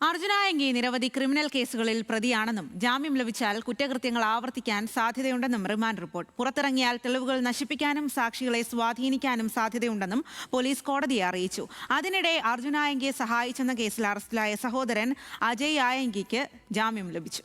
അർജുനായങ്കി നിരവധി ക്രിമിനൽ കേസുകളിൽ പ്രതിയാണെന്നും ജാമ്യം ലഭിച്ചാൽ കുറ്റകൃത്യങ്ങൾ ആവർത്തിക്കാൻ സാധ്യതയുണ്ടെന്നും റിമാൻഡ് റിപ്പോർട്ട്. പുറത്തിറങ്ങിയാൽ തെളിവുകൾ നശിപ്പിക്കാനും സാക്ഷികളെ സ്വാധീനിക്കാനും സാധ്യതയുണ്ടെന്നും പോലീസ് കോടതിയെ അറിയിച്ചു. അതിനിടെ അർജുനായങ്കിയെ സഹായിച്ചെന്ന കേസിൽ അറസ്റ്റിലായ സഹോദരൻ അജയ് ആയങ്കിക്ക് ജാമ്യം ലഭിച്ചു.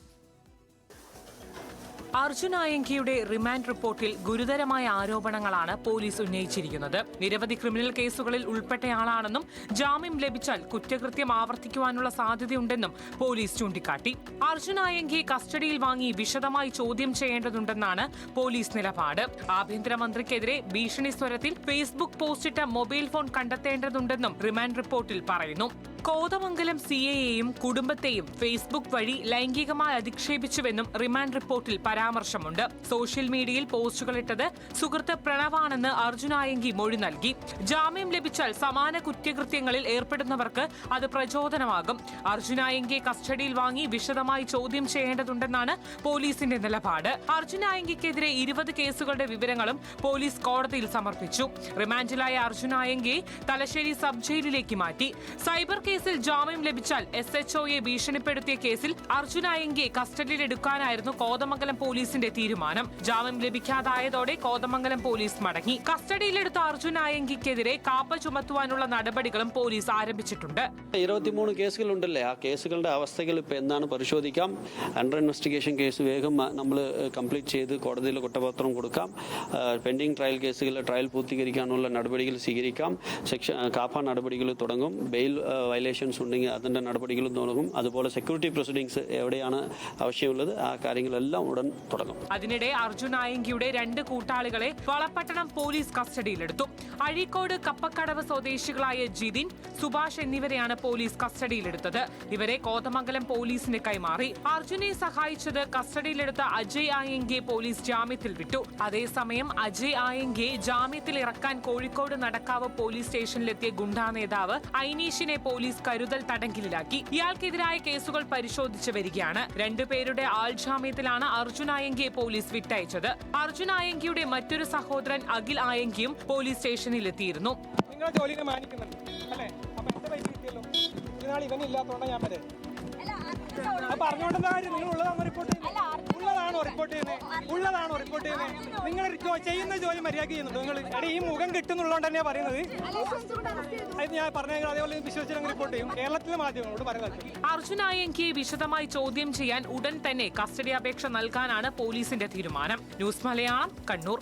അർജുനായങ്കിയുടെ റിമാൻഡ് റിപ്പോർട്ടിൽ ഗുരുതരമായ ആരോപണങ്ങളാണ് പോലീസ് ഉന്നയിച്ചിരിക്കുന്നത്. നിരവധി ക്രിമിനൽ കേസുകളിൽ ഉൾപ്പെട്ടയാളാണെന്നും ജാമ്യം ലഭിച്ചാൽ കുറ്റകൃത്യം ആവർത്തിക്കുവാനുള്ള സാധ്യതയുണ്ടെന്നും പോലീസ് ചൂണ്ടിക്കാട്ടി. അർജുനായങ്കിയെ കസ്റ്റഡിയിൽ വാങ്ങി വിശദമായി ചോദ്യം ചെയ്യേണ്ടതുണ്ടെന്നാണ് പോലീസ് നിലപാട്. ആഭ്യന്തരമന്ത്രിക്കെതിരെ ഭീഷണി സ്വരത്തിൽ ഫേസ്ബുക്ക് പോസ്റ്റിട്ട മൊബൈൽ ഫോൺ കണ്ടെത്തേണ്ടതുണ്ടെന്നും റിമാൻഡ് റിപ്പോർട്ടിൽ പറയുന്നു. കോതമംഗലം സിഐയെയും കുടുംബത്തെയും ഫേസ്ബുക്ക് വഴി ലൈംഗികമായി അധിക്ഷേപിച്ചുവെന്നും റിമാൻഡ് റിപ്പോർട്ടിൽ പരാമർശമുണ്ട്. സോഷ്യൽ മീഡിയയിൽ പോസ്റ്റുകളിട്ടത് സുഹൃത്ത് പ്രണവാണെന്ന് അർജുനായങ്കി മൊഴി നൽകി. ജാമ്യം ലഭിച്ചാൽ സമാന കുറ്റകൃത്യങ്ങളിൽ ഏർപ്പെടുന്നവർക്ക് അത് പ്രചോദനമാകും. അർജുനായങ്കിയെ കസ്റ്റഡിയിൽ വാങ്ങി വിശദമായി ചോദ്യം ചെയ്യേണ്ടതുണ്ടെന്നാണ് പോലീസിന്റെ നിലപാട്. അർജുനായങ്കിക്കെതിരെ 20 കേസുകളുടെ വിവരങ്ങളും പോലീസ് കോടതിയിൽ സമർപ്പിച്ചു. റിമാൻഡിലായ അർജുനായങ്കിയെ തലശ്ശേരി സബ് ജയിലിലേക്ക് മാറ്റി. സൈബർ കേസിൽ ജാമ്യം ലഭിച്ചാൽ SHOയെ ഭീഷണിപ്പെടുത്തിയ കേസിൽ അർജുനായങ്കിയെ കസ്റ്റഡിയിലെടുക്കാനായിരുന്നു കോതമംഗലം പോലീസിന്റെ തീരുമാനം. ജാമ്യം ലഭിക്കാതായതോടെ കോതമംഗലം പോലീസ് മടങ്ങി. കസ്റ്റഡിയിലെടുത്ത അർജുനായങ്കിക്കെതിരെ കാപ്പ ചുമത്തുവാനുള്ള നടപടികളും പോലീസ് ആരംഭിച്ചിട്ടുണ്ട്. 23 കേസുകളുണ്ടല്ലേ, ആ കേസുകളുടെ അവസ്ഥകൾ ഇപ്പൊ എന്താണ് പരിശോധിക്കാം. അണ്ടർ ഇൻവെസ്റ്റിഗേഷൻ കേസ് വേഗം നമ്മൾ കംപ്ലീറ്റ് ചെയ്ത് കോടതിയിൽ കുറ്റപത്രം കൊടുക്കാം. പെൻഡിംഗ് ട്രയൽ കേസുകൾ ട്രയൽ പൂർത്തീകരിക്കാനുള്ള നടപടികൾ സ്വീകരിക്കാം. കാപ്പ നടപടികൾ തുടങ്ങും. ബെയിൽ വയലേഷൻസ് ഉണ്ടെങ്കിൽ അതിന്റെ നടപടികളും തുടങ്ങും. അതുപോലെ സെക്യൂരിറ്റി പ്രൊസീഡിംഗ്സ് എവിടെയാണ് ആവശ്യമുള്ളത് ആ കാര്യങ്ങളെല്ലാം ഉടൻ തുടങ്ങും. അതിനിടെ അർജുനായങ്കിയുടെ 2 കൂട്ടാളികളെ വളപട്ടണം പോലീസ് കസ്റ്റഡിയിലെടുത്തു. അഴീക്കോട് കപ്പക്കടവ് സ്വദേശികളായ ജിതിൻ, സുഭാഷ് എന്നിവരെയാണ് പോലീസ് കസ്റ്റഡിയിലെടുത്തത്. ഇവരെ കോതമംഗലം പോലീസിന് കൈമാറി. അർജുനെ സഹായിച്ചത് കസ്റ്റഡിയിലെടുത്ത അജയ് ആയങ്കിയെ പോലീസ് ജാമ്യത്തിൽ വിട്ടു. അതേസമയം അജയ് ആയങ്കിയെ ജാമ്യത്തിൽ ഇറക്കാൻ കോഴിക്കോട് നടക്കാവ് പോലീസ് സ്റ്റേഷനിലെത്തിയ ഗുണ്ടാ നേതാവ് ഐനീഷിനെ പോലീസ് കരുതൽ തടങ്കലിലാക്കി. ഇയാൾക്കെതിരായ കേസുകൾ പരിശോധിച്ചു വരികയാണ്. 2 പേരുടെ ആൾജാമ്യത്തിലാണ് അർജുനായങ്കിയെ പോലീസ് വിട്ടയച്ചത്. അർജുനായങ്കിയുടെ മറ്റൊരു സഹോദരൻ അഖിൽ ആയങ്കിയും പോലീസ് സ്റ്റേഷനിലെത്തിയിരുന്നു. നിങ്ങളുടെ ജോലിനെ മാനിക്കുന്നുണ്ട് അല്ലേ? അപ്പൊ എന്റെ പൈസ കിട്ടിയല്ലോ. ഇന്നാൾ ഇവനില്ലാത്തോണ്ടാ ഞാൻ വരെ പറഞ്ഞോണ്ടെന്താ കാര്യം? നിങ്ങൾ ഉള്ളതാണോ റിപ്പോർട്ട് ചെയ്യുന്നത്? ഉള്ളതാണോ റിപ്പോർട്ട് ചെയ്യുന്നത്? നിങ്ങൾ ചെയ്യുന്ന ജോലി മര്യാദ ചെയ്യുന്നുണ്ടോ? നിങ്ങൾ എടേ ഈ മുഖം കിട്ടുന്നുള്ളതുകൊണ്ട് തന്നെയാ പറയുന്നത്. അത് ഞാൻ പറഞ്ഞ അതേപോലെ വിശ്വസിച്ച് റിപ്പോർട്ട് ചെയ്യും. കേരളത്തിലെ മാധ്യമങ്ങളോട് പറയുന്നത്. അർജുനായങ്കിയെ വിശദമായി ചോദ്യം ചെയ്യാൻ ഉടൻ തന്നെ കസ്റ്റഡി അപേക്ഷ നൽകാനാണ് പോലീസിന്റെ തീരുമാനം. ന്യൂസ് മലയാളം, കണ്ണൂർ.